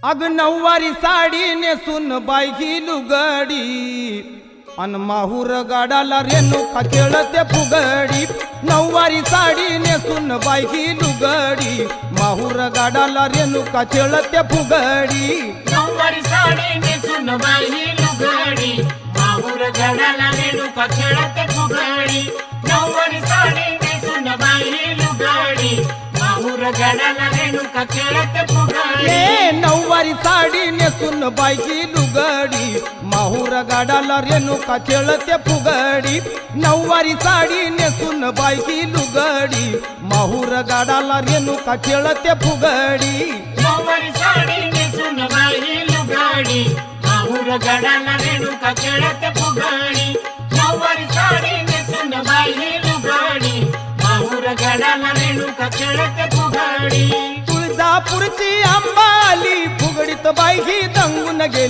अग नऊवारी साडी नेसून बाई ही लुगडी अन माहूर गाडाला रेणुका खेळते फुगडी। नऊवारी साडी नेसून बाई ही लुगडी माहूर गाडाला रेणुका खेळते फुगडी। नऊवारी साडी नेसून बाई ही लुगडी माहूर गाडाला रेणुका खेळते फुगडी। नऊवारी साडी नेसून बाई ही लुगडी माहूर गाडाला रेणुका खेळते फुगडी। नऊवारी साडी नेसून बाई ही लुगडी माहूर गाडाला रेणुका खेळते फुगडी। नऊवारी साडी नेसून बाई ही लुगडी माहूर गाडाला रेणुका खेळते फुगडी। नऊवारी साडी नेसून बाई ही लुगडी माहूर गाडाला रेणुका खेळते फुगडी। नऊवारी साडी नेसून बाई ही लुगडी माहूर गाडाला रेणुका खेळते फुगडी। तुळजापूरची अंबाली फुगडीत बाई ही दंगून गेली।